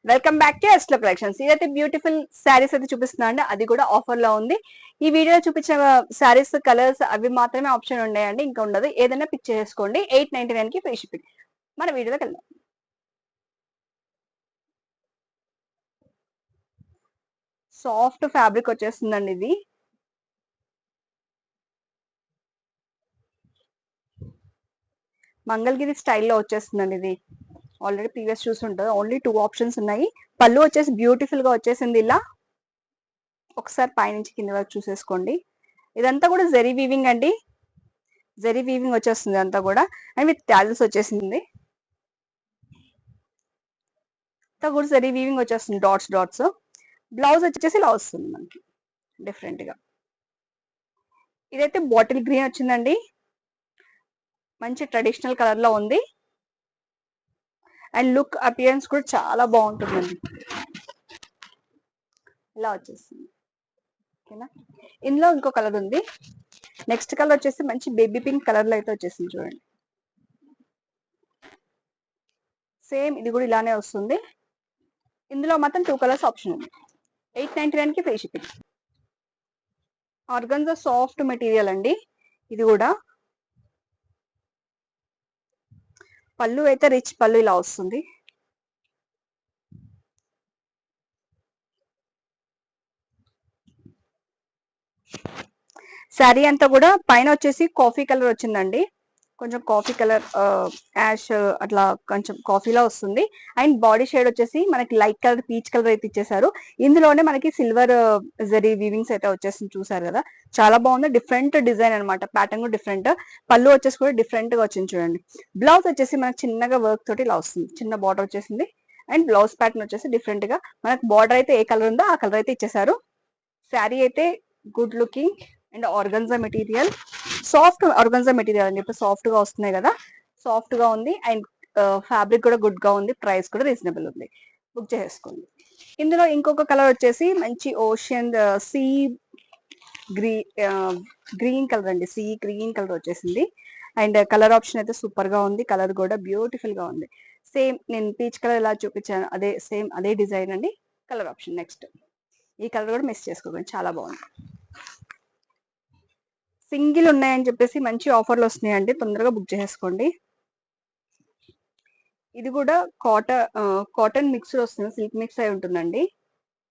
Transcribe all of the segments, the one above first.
Welcome back to ఎస్లో collections. ఇదైతే beautiful saris అయితే చూపిస్తున్నా అండి, అది కూడా ఆఫర్ లో ఉంది. ఈ వీడియోలో చూపించిన శారీస్ కలర్స్ అవి మాత్రమే ఆప్షన్ ఉన్నాయండి, ఇంకా ఉండదు. ఏదైనా పిక్ చేసుకోండి. 899 కి ఫ్రీ షిప్పింగ్. మన వీడియోలోకి వెళ్దాం. సాఫ్ట్ ఫ్యాబ్రిక్ వచ్చేస్తుందండి ఇది. మంగళగిరి స్టైల్లో వచ్చేస్తుందండి ఇది. ఆల్రెడీ ప్రీవియస్ చూసుంటుంది. ఓన్లీ 2 ఆప్షన్స్ ఉన్నాయి. పళ్ళు వచ్చేసి బ్యూటిఫుల్ గా వచ్చేసింది ఇలా. ఒకసారి పైనుంచి కింద వరకు చూసేసుకోండి. ఇదంతా కూడా జెరీ వీవింగ్ అండి. జెరీ వీవింగ్ వచ్చేస్తుంది అంతా కూడా, అండ్ విత్ టాజిల్స్ వచ్చేసింది. అంతా కూడా జెరీ వీవింగ్ వచ్చేస్తుంది, డాట్స్ డాట్స్. బ్లౌజ్ వచ్చేసి ఇలా వస్తుంది మనకి డిఫరెంట్ గా. ఇదైతే బాటిల్ గ్రీన్ వచ్చిందండి, మంచి ట్రెడిషనల్ కలర్ లో ఉంది. అండ్ లుక్ అపియరెన్స్ కూడా చాలా బాగుంటుందండి. ఇలా వచ్చేస్తుంది. ఓకేనా, ఇందులో ఇంకో కలర్ ఉంది. నెక్స్ట్ కలర్ వచ్చేసి మంచి బేబీ పింక్ కలర్ లో అయితే వచ్చేసింది చూడండి. సేమ్ ఇది కూడా ఇలానే వస్తుంది. ఇందులో మాత్రం 2 కలర్స్ ఆప్షన్ ఉంది. 899 కి free shipping. Organza soft material అండి ఇది కూడా. పళ్ళు అయితే రిచ్ పళ్ళు ఇలా వస్తుంది. శారీ అంతా కూడా పైన వచ్చేసి కాఫీ కలర్ వచ్చిందండి, కొంచెం కాఫీ కలర్, యాష్ అట్లా కొంచెం కాఫీలో వస్తుంది. అండ్ బాడీ షేడ్ వచ్చేసి మనకి లైట్ కలర్ పీచ్ కలర్ అయితే ఇచ్చేసారు. ఇందులోనే మనకి సిల్వర్ జరీ వీవింగ్స్ అయితే వచ్చేసింది, చూసారు కదా. చాలా బాగుంది, డిఫరెంట్ డిజైన్ అనమాట. ప్యాటర్న్ కూడా డిఫరెంట్. పళ్ళు వచ్చేసి కూడా డిఫరెంట్ గా వచ్చింది చూడండి. బ్లౌజ్ వచ్చేసి మనకి చిన్నగా వర్క్ తోటి ఇలా వస్తుంది, చిన్న బార్డర్ వచ్చేసింది. అండ్ బ్లౌజ్ ప్యాటర్న్ వచ్చేసి డిఫరెంట్ గా మనకి బార్డర్ అయితే ఏ కలర్ ఉందో ఆ కలర్ అయితే ఇచ్చేసారు. శారీ అయితే good looking and organza material, soft organza material అని చెప్పి సాఫ్ట్ గా వస్తున్నాయి కదా, సాఫ్ట్ గా ఉంది. అండ్ ఫ్యాబ్రిక్ కూడా గుడ్ గా ఉంది, ప్రైస్ కూడా రీజనబుల్ ఉంది. బుక్ చేసుకోండి. ఇందులో ఇంకొక కలర్ వచ్చేసి మంచి ఓషియన్ సీ గ్రీన్ కలర్ అండి, సీ గ్రీన్ కలర్ వచ్చేసింది. అండ్ కలర్ ఆప్షన్ అయితే సూపర్ గా ఉంది, కలర్ కూడా బ్యూటిఫుల్ గా ఉంది. సేమ్ నేను పీచ్ కలర్ ఎలా చూపించాను అదే సేమ్ అదే డిజైన్ అండి. Colour option next. ఈ కలర్ కూడా మిస్ చేసుకోకండి, చాలా బాగుంది. సింగిల్ ఉన్నాయని చెప్పేసి మంచి ఆఫర్లు వస్తున్నాయండి, తొందరగా బుక్ చేసుకోండి. ఇది కూడా కాటన్ మిక్స్ వస్తుంది, సిల్క్ మిక్స్ అయి ఉంటుందండి.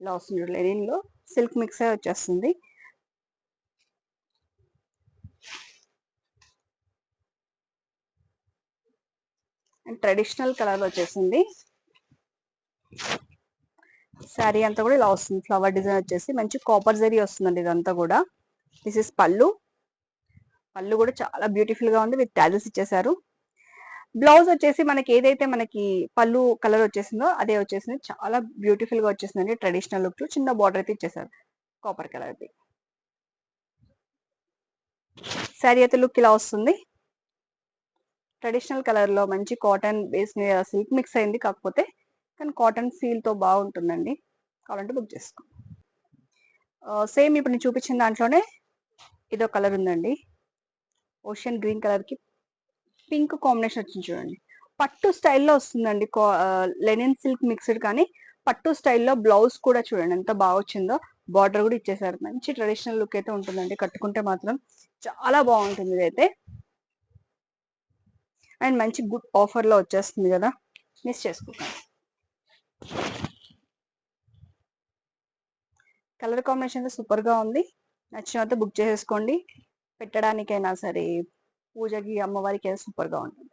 ఇలా వస్తుంది, లెనిన్ లో సిల్క్ మిక్స్ అయి వచ్చేస్తుంది. అండ్ ట్రెడిషనల్ కలర్ వచ్చేసింది. శారీ అంతా కూడా ఇలా వస్తుంది, ఫ్లవర్ డిజైన్ వచ్చేసి మంచి కాపర్ జరీ వస్తుందండి ఇదంతా కూడా. దిస్ ఇస్ పళ్ళు. పళ్ళు కూడా చాలా బ్యూటిఫుల్ గా ఉంది, విత్ టాజిల్స్ ఇచ్చేసారు. బ్లౌజ్ వచ్చేసి మనకి ఏదైతే మనకి పళ్ళు కలర్ వచ్చేసిందో అదే వచ్చేసింది, చాలా బ్యూటిఫుల్ గా వచ్చేసిందండి. ట్రెడిషనల్ లుక్ లో చిన్న బార్డర్ అయితే ఇచ్చేసారు కాపర్ కలర్ ది. శారీ అయితే లుక్ ఇలా వస్తుంది. ట్రెడిషనల్ కలర్ లో మంచి కాటన్ బేస్ మీద సిల్క్ మిక్స్ అయింది, కాకపోతే కానీ కాటన్ ఫీల్ తో బాగుంటుందండి. కావాలంటే బుక్ చేసుకో. సేమ్ ఇప్పుడు నేను చూపించిన దాంట్లోనే ఇదో కలర్ ఉందండి, ఓషియన్ గ్రీన్ కలర్ కి పింక్ కాంబినేషన్ వచ్చింది చూడండి. పట్టు స్టైల్లో వస్తుందండి, లెనిన్ సిల్క్ మిక్స్డ్, కానీ పట్టు స్టైల్లో బ్లౌజ్ కూడా చూడండి ఎంత బాగా వచ్చిందో. బార్డర్ కూడా ఇచ్చేసారు, మంచి ట్రెడిషనల్ లుక్ అయితే ఉంటుందండి. కట్టుకుంటే మాత్రం చాలా బాగుంటుంది ఇదైతే. అండ్ మంచి గుడ్ ఆఫర్ లో వచ్చేస్తుంది కదా, మిస్ చేసుకోకండి. కలర్ కాంబినేషన్ సూపర్ గా ఉంది, నచ్చినంత బుక్ చేసేసుకోండి. పెట్టడానికైనా సరే, పూజకి అమ్మవారికి అయితే సూపర్ గా ఉంటుంది.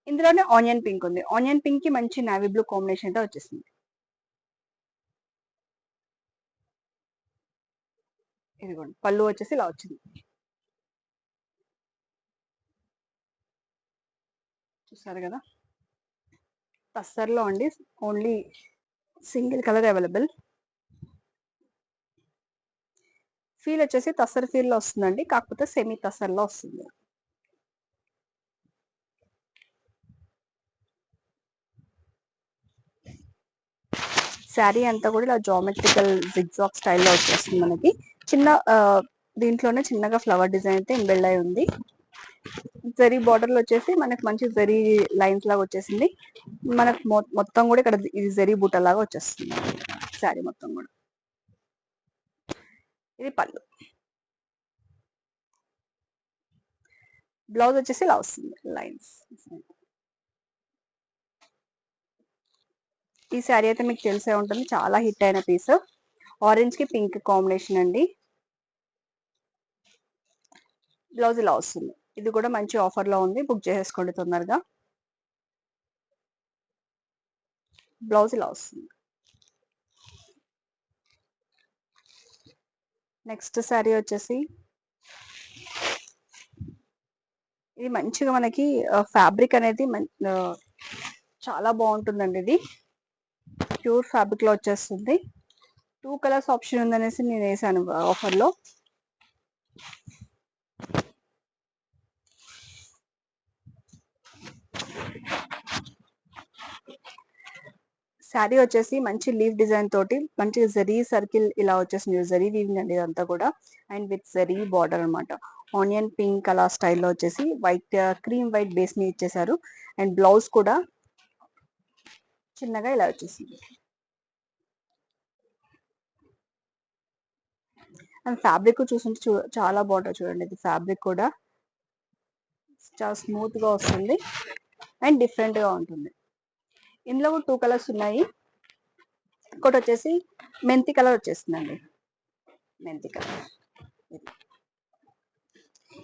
ఇందులోనే ఆనియన్ పింక్ ఉంది, ఆనియన్ పింక్ కి మంచి నావీ బ్లూ కాంబినేషన్ అయితే వచ్చేసింది. ఇదిగోండి పళ్ళు వచ్చేసి ఇలా వచ్చింది, చూసారు కదా. టస్సర్లో అండి, only single colour available. Feel వచ్చేసి టస్సర్ ఫీల్ లో వస్తుందండి, కాకపోతే సెమీ టస్సర్ లో వస్తుంది. శారీ అంతా కూడా ఇలా జామెట్రికల్ జిగ్జాగ్ స్టైల్లో వచ్చేస్తుంది మనకి. చిన్న దీంట్లోనే చిన్నగా ఫ్లవర్ డిజైన్ అయితే ఎంబెల్డ్ అయి ఉంది. జరీ బార్డర్ లో వచ్చేసి మనకు మంచి జరీ లైన్స్ లాగా వచ్చేసింది. మనకు మొత్తం కూడా ఇక్కడ ఇది జరీ బూట లాగా వచ్చేస్తుంది శారీ మొత్తం కూడా. ఇది పళ్ళు. బ్లౌజ్ వచ్చేసి ఇలా వస్తుంది లైన్స్. ఈ శారీ అయితే మీకు తెలిసే ఉంటుంది, చాలా హిట్ అయిన పీస్. ఆరెంజ్ కి పింక్ కాంబినేషన్ అండి. బ్లౌజ్ ఇలా వస్తుంది. ఇది కూడా మంచి ఆఫర్ లో ఉంది, బుక్ చేసేసుకోండి తొందరగా. బ్లౌజ్ ఇలా వస్తుంది. నెక్స్ట్ శారీ వచ్చేసి ఇది మంచిగా మనకి ఫ్యాబ్రిక్ అనేది చాలా బాగుంటుందండి. ఇది ప్యూర్ ఫ్యాబ్రిక్ లో వచ్చేస్తుంది. 2 కలర్స్ ఆప్షన్ ఉందనేసి నేను వేసాను ఆఫర్ లో. శారీ వచ్చేసి మంచి లీఫ్ డిజైన్ తోటి మంచి జరీ సర్కిల్ ఇలా వచ్చేసింది. జరీ వీవింగ్ అండి ఇదంతా కూడా, అండ్ విత్ జరీ బార్డర్ అనమాట. ఆనియన్ పింక్ అలా స్టైల్లో వచ్చేసి వైట్ క్రీమ్ వైట్ బేస్ ని ఇచ్చేసారు. అండ్ బ్లౌజ్ కూడా చిన్నగా ఇలా వచ్చేసింది. అండ్ ఫ్యాబ్రిక్ చూస్తుంటే చాలా బాగుంటుంది చూడండి. ఇది ఫ్యాబ్రిక్ కూడా చాలా స్మూత్ గా వస్తుంది అండ్ డిఫరెంట్ గా ఉంటుంది. ఇందులో 2 కలర్స్ ఉన్నాయి. ఇంకోటి వచ్చేసి మెంతి కలర్ వచ్చేస్తుందండి. మెంతి కలర్.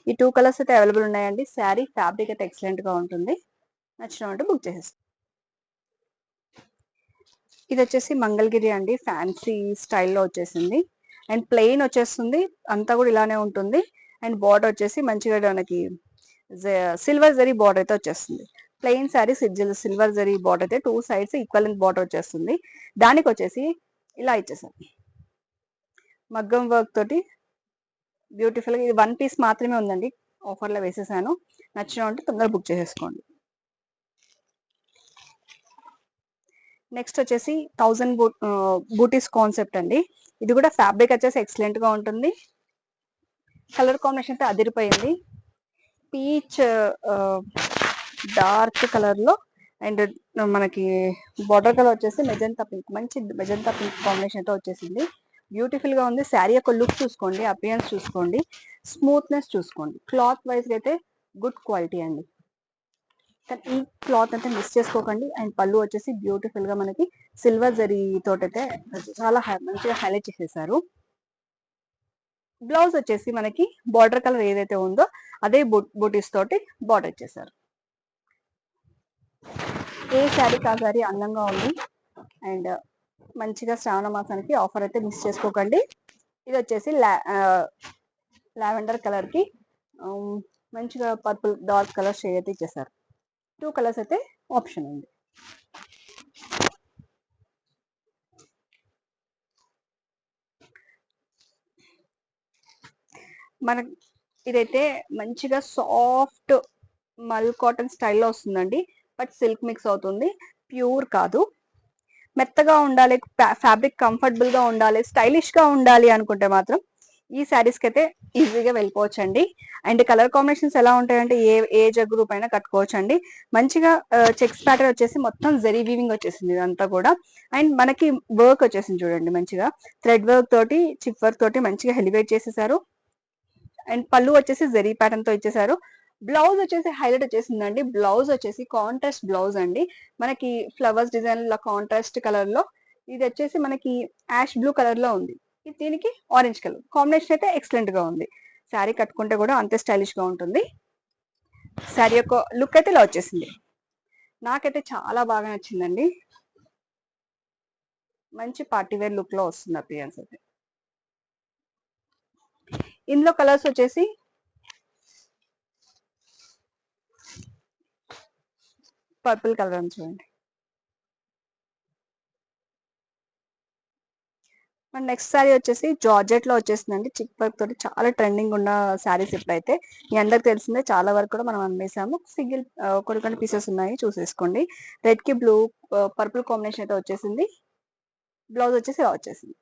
ఈ 2 కలర్స్ అయితే అవైలబుల్ ఉన్నాయండి. శారీ ఫ్యాబ్రిక్ అయితే ఎక్సలెంట్ గా ఉంటుంది. నచ్చినట్టు బుక్ చేసేస్తాం. ఇది వచ్చేసి మంగళగిరి అండి, ఫ్యాన్సీ స్టైల్లో వచ్చేసింది. అండ్ ప్లెయిన్ వచ్చేస్తుంది, అంతా కూడా ఇలానే ఉంటుంది. అండ్ బార్డర్ వచ్చేసి మంచిగా మనకి సిల్వర్ జరీ బార్డర్ అయితే వచ్చేస్తుంది. Plain sari silver zari border అయితే 2 సైడ్స్ ఈక్వల్ బార్డర్ వచ్చేస్తుంది. దానికి వచ్చేసి ఇలా ఇచ్చేసాను మగ్గం వర్క్ తోటి బ్యూటిఫుల్ గా. ఇది 1 పీస్ మాత్రమే ఉందండి, ఆఫర్ లో వేసేసాను. నచ్చిన ఉంటే తొందరగా బుక్ చేసేసుకోండి. నెక్స్ట్ వచ్చేసి 1000 బూటీస్ కాన్సెప్ట్ అండి. ఇది కూడా ఫ్యాబ్రిక్ వచ్చేసి ఎక్సలెంట్ గా ఉంటుంది. కలర్ కాంబినేషన్ అయితే అదిరిపోయింది. పీచ్ డార్క్ కలర్ లో అండ్ మనకి బార్డర్ కలర్ వచ్చేసి మెజంతా పింక్, మంచి మెజంతా పింక్ కాంబినేషన్ తో వచ్చేసింది. బ్యూటిఫుల్ గా ఉంది. శారీ యొక్క లుక్ చూసుకోండి, అపియరెన్స్ చూసుకోండి, స్మూత్నెస్ చూసుకోండి. క్లాత్ వైజ్ అయితే గుడ్ క్వాలిటీ అండి. కానీ ఈ క్లాత్ అయితే మిస్ చేసుకోకండి. అండ్ పళ్ళు వచ్చేసి బ్యూటిఫుల్ గా మనకి సిల్వర్ జరీ తోటైతే చాలా మంచిగా హైలైట్ చేసేసారు. బ్లౌజ్ వచ్చేసి మనకి బార్డర్ కలర్ ఏదైతే ఉందో అదే బూటీస్ తోటి బార్డర్ ఇచ్చేసారు. ఏ శారీ కా శారీ అందంగా ఉంది. అండ్ మంచిగా శ్రావణ మాసానికి ఆఫర్ అయితే మిస్ చేసుకోకండి. ఇది వచ్చేసి లావెండర్ కలర్ కి మంచిగా పర్పుల్ డార్క్ కలర్ షేడ్ అయితే ఇచ్చేసారు. 2 కలర్స్ అయితే ఆప్షన్ ఉంది. మన ఇదైతే మంచిగా సాఫ్ట్ మల్ కాటన్ స్టైల్లో వస్తుందండి. బట్ సిల్క్ మిక్స్ అవుతుంది, ప్యూర్ కాదు. మెత్తగా ఉండాలి, ఫ్యాబ్రిక్ కంఫర్టబుల్ గా ఉండాలి, స్టైలిష్ గా ఉండాలి అనుకుంటే మాత్రం ఈ శారీస్ కి అయితే ఈజీగా వెళ్ళిపోవచ్చు అండి. అండ్ కలర్ కాంబినేషన్స్ ఎలా ఉంటాయంటే ఏ గ్రూప్ అయినా కట్టుకోవచ్చు అండి. మంచిగా చెక్స్ ప్యాటర్న్ వచ్చేసి మొత్తం జరీ వీవింగ్ వచ్చేసింది ఇదంతా కూడా. అండ్ మనకి వర్క్ వచ్చేసింది చూడండి, మంచిగా థ్రెడ్ వర్క్ తోటి చిప్ వర్క్ తోటి మంచిగా ఎలివేట్ చేసేసారు. అండ్ పళ్ళు వచ్చేసి జరీ ప్యాటర్న్ తో ఇచ్చేసారు. బ్లౌజ్ వచ్చేసి హైలైట్ వచ్చేసిందండి. బ్లౌజ్ వచ్చేసి కాంట్రాస్ట్ బ్లౌజ్ అండి. మనకి ఫ్లవర్స్ డిజైన్ లా కాంట్రాస్ట్ కలర్ లో, ఇది వచ్చేసి మనకి యాష్ బ్లూ కలర్ లో ఉంది. దీనికి ఆరెంజ్ కలర్ కాంబినేషన్ అయితే ఎక్సలెంట్ గా ఉంది. శారీ కట్టుకుంటే కూడా అంతే స్టైలిష్ గా ఉంటుంది. శారీ యొక్క లుక్ అయితే ఇలా వచ్చేసింది. నాకైతే చాలా బాగా నచ్చిందండి. మంచి పార్టీవేర్ లుక్ లో వస్తుంది అపియరెన్స్ అయితే. ఇందులో కలర్స్ వచ్చేసి పర్పుల్ కలర్ అని చూడండి. మన నెక్స్ట్ శారీ వచ్చేసి జార్జెట్ లో వచ్చేసిందండి. చిక్ వర్క్ తోటి చాలా ట్రెండింగ్ ఉన్న శారీస్ ఇప్పుడైతే. మీ అందరికి తెలిసిందే, చాలా వరకు కూడా మనం అమ్మేసాము. సింగిల్ కొన్ని పీసెస్ ఉన్నాయి, చూసేసుకోండి. రెడ్ కి బ్లూ పర్పుల్ కాంబినేషన్ అయితే వచ్చేసింది. బ్లౌజ్ వచ్చేసి ఇలా వచ్చేసింది,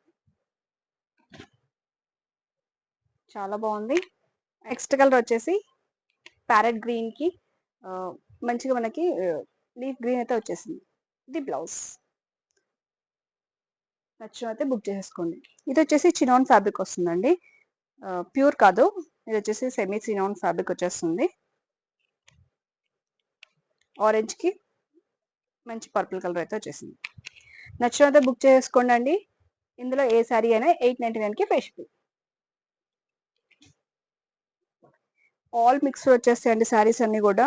చాలా బాగుంది. నెక్స్ట్ కలర్ వచ్చేసి ప్యారెట్ గ్రీన్ కి మంచిగా మనకి లీఫ్ గ్రీన్ అయితే వచ్చేసింది. ఇది బ్లౌజ్. నచ్చినైతే బుక్ చేసేసుకోండి. ఇది వచ్చేసి చినాన్ ఫ్యాబ్రిక్ వస్తుందండి, ప్యూర్ కాదు, ఇది వచ్చేసి సెమీ చినాన్ ఫ్యాబ్రిక్ వచ్చేస్తుంది. ఆరెంజ్ కి మంచి పర్పుల్ కలర్ అయితే వచ్చేసింది. నచ్చినైతే బుక్ చేసుకోండి అండి. ఇందులో ఏ శారీ అయినా 899కి ఫ్రీ షిప్పింగ్. ఆల్ మిక్స్ వచ్చేస్తాయండి శారీస్ అన్ని కూడా.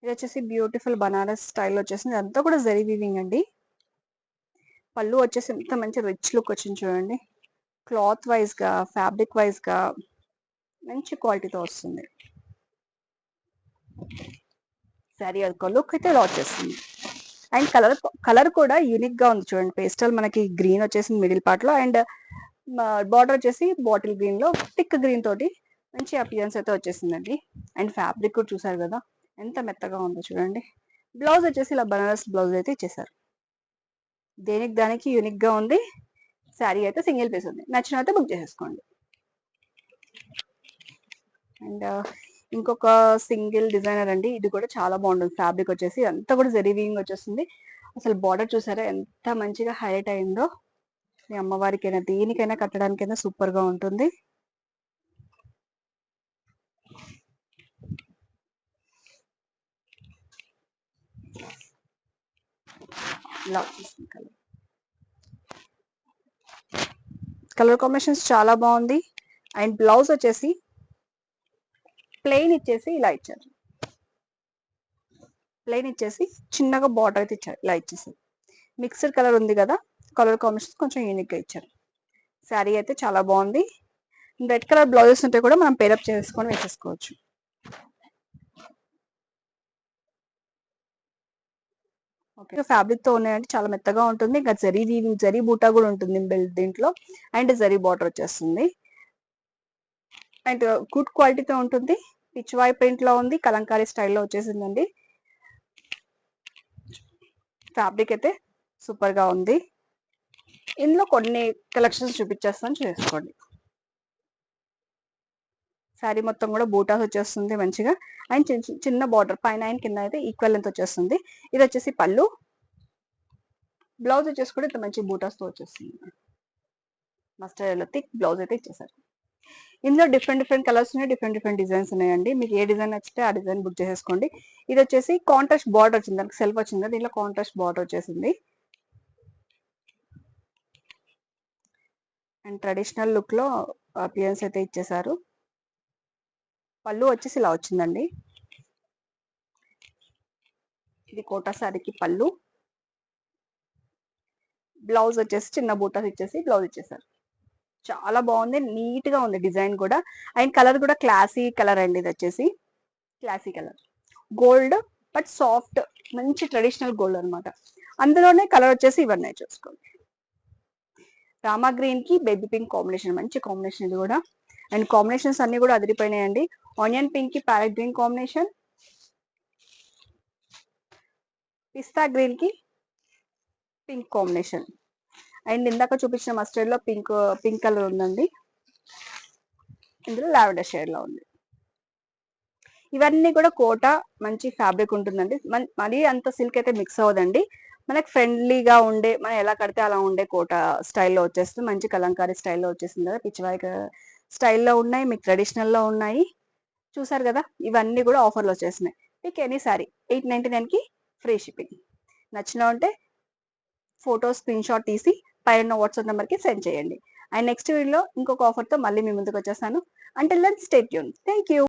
ఇది వచ్చేసి బ్యూటిఫుల్ బనారస్ స్టైల్ వచ్చేసింది, అంతా కూడా జరీ వీవింగ్ అండి. పళ్ళు వచ్చేసి ఎంత మంచి రిచ్ లుక్ వచ్చింది చూడండి. క్లాత్ వైజ్ గా, ఫ్యాబ్రిక్ వైజ్ గా మంచి క్వాలిటీతో వస్తుంది. శారీ యొక్క లుక్ అయితే ఇలా వచ్చేస్తుంది. అండ్ కలర్ కూడా యూనిక్ గా ఉంది చూడండి. పేస్టల్ మనకి గ్రీన్ వచ్చేసింది మిడిల్ పార్ట్ లో, అండ్ బార్డర్ వచ్చేసి బాటిల్ గ్రీన్ లో థిక్ గ్రీన్ తోటి మంచి అపియరెన్స్ అయితే వచ్చేసిందండి. అండ్ ఫ్యాబ్రిక్ కూడా చూసారు కదా ఎంత మెత్తగా ఉందో చూడండి. బ్లౌజ్ వచ్చేసి ఇలా బనారస్ బ్లౌజ్ అయితే ఇచ్చేసారు. దేనికి దానికి యూనిక్ గా ఉంది. శారీ అయితే సింగిల్ పీస్ ఉంది. నచ్చిన అయితే బుక్ చేసేసుకోండి. అండ్ ఇంకొక సింగిల్ డిజైనర్ అండి, ఇది కూడా చాలా బాగుంటుంది. ఫ్యాబ్రిక్ వచ్చేసి అంతా కూడా జరీ వీవింగ్ వచ్చేస్తుంది. అసలు బార్డర్ చూసారా ఎంత మంచిగా హైలైట్ అయిందో. మీ అమ్మవారికైనా దేనికైనా కట్టడానికైనా సూపర్ గా ఉంటుంది. ఇలా కలర్ కాంబినేషన్స్ చాలా బాగుంది. అండ్ బ్లౌజ్ వచ్చేసి ప్లెయిన్ ఇచ్చేసి ఇలా ఇచ్చారు. ప్లెయిన్ ఇచ్చేసి చిన్నగా బార్డర్ అయితే ఇచ్చారు, ఇలా ఇచ్చేసి. మిక్స్డ్ కలర్ ఉంది కదా, కలర్ కాంబినేషన్ కొంచెం యూనిక్ గా ఇచ్చారు. శారీ అయితే చాలా బాగుంది. రెడ్ కలర్ బ్లౌజెస్ ఉంటే కూడా మనం పేరప్ చేసుకొని వేసేసుకోవచ్చు. ఓకే, ఫ్యాబ్రిక్ తో ఉన్నాయంటే చాలా మెత్తగా ఉంటుంది. ఇంకా జరీ బూటా కూడా ఉంటుంది దీంట్లో, అండ్ జరీ బార్డర్ వచ్చేస్తుంది. అండ్ గుడ్ క్వాలిటీతో ఉంటుంది. పిచ్వాయ్ ప్రింట్ లో ఉంది, కలంకారీ స్టైల్లో వచ్చేసిందండి. ఫ్యాబ్రిక్ అయితే సూపర్ గా ఉంది. ఇందులో కొన్ని కలెక్షన్స్ చూపించేస్తాను, చేసుకోండి. శారీ మొత్తం కూడా బూటాస్ వచ్చేస్తుంది మంచిగా. అండ్ చిన్న బార్డర్ పైన అండ్ కింద అయితే ఈక్వల్ లెంత్ వచ్చేస్తుంది. ఇది వచ్చేసి పళ్ళు. బ్లౌజ్ వచ్చేసి కూడా ఇంత మంచి బూటాస్ తో వచ్చేస్తుంది. మస్టర్డ్ ఎల్లో థిక్ బ్లౌజ్ అయితే ఇచ్చేసారు. ఇందులో డిఫరెంట్ కలర్స్ ఉన్నాయి, డిఫరెంట్ డిజైన్స్ ఉన్నాయండి. మీకు ఏ డిజైన్ నచ్చితే ఆ డిజైన్ బుక్ చేసేసుకోండి. ఇది వచ్చేసి కాంట్రాస్ట్ బార్డర్ వచ్చింది, దానికి సెల్ఫ్ వచ్చింది, దీంట్లో కాంట్రాస్ట్ బార్డర్ వచ్చేసింది. అండ్ ట్రెడిషనల్ లుక్ లో అపియరెన్స్ అయితే ఇచ్చేసారు. పళ్ళు వచ్చేసి ఇలా వచ్చిందండి. ఇది కోటా శారీకి పళ్ళు. బ్లౌజ్ వచ్చేసి చిన్న బూటాస్ ఇచ్చేసి బ్లౌజ్ ఇచ్చేసారు. చాలా బాగుంది, నీట్ గా ఉంది డిజైన్ కూడా. అండ్ కలర్ కూడా క్లాసీ కలర్ అండి. ఇది వచ్చేసి classy colour, gold but soft, మంచి ట్రెడిషనల్ గోల్డ్ అనమాట. అందులోనే కలర్ వచ్చేసి ఇవన్నీ చూసుకోండి. రామా గ్రీన్ కి బేబీ పింక్ కాంబినేషన్, మంచి కాంబినేషన్ ఇది కూడా. అండ్ కాంబినేషన్స్ అన్ని కూడా అదిరిపోయినాయండి. ఆనియన్ పింక్ కి ప్యారెట్ గ్రీన్ కాంబినేషన్, పిస్తా గ్రీన్ కి పింక్ కాంబినేషన్, అండ్ ఇందాక చూపించిన మస్టర్డ్ లో పింక్ కలర్ ఉందండి. ఇందులో లావెండర్ షేడ్ లో ఉంది. ఇవన్నీ కూడా కోటా మంచి ఫ్యాబ్రిక్ ఉంటుందండి. మరీ అంత సిల్క్ అయితే మిక్స్ అవ్వదండి. మనకి ఫ్రెండ్లీగా ఉండే, మనం ఎలా కడితే అలా ఉండే కోటా స్టైల్లో వచ్చేస్తుంది. మంచి కలంకారీ స్టైల్లో వచ్చేసింది కదా. పిచ్చివాయి స్టైల్లో ఉన్నాయి, మీకు ట్రెడిషనల్ లో ఉన్నాయి. చూసారు కదా, ఇవన్నీ కూడా ఆఫర్లు వచ్చేసినాయి. మీకు ఎనీ సారీ 899కి ఫ్రీ షిప్పింగ్. నచ్చిన ఉంటే ఫోటో స్క్రీన్ షాట్ తీసి పైన వాట్సాప్ నెంబర్కి సెండ్ చేయండి. అండ్ నెక్స్ట్ వీడియోలో ఇంకొక ఆఫర్తో మళ్ళీ మీ ముందుకు వచ్చేస్తాను. Until then stay tune. Thank you.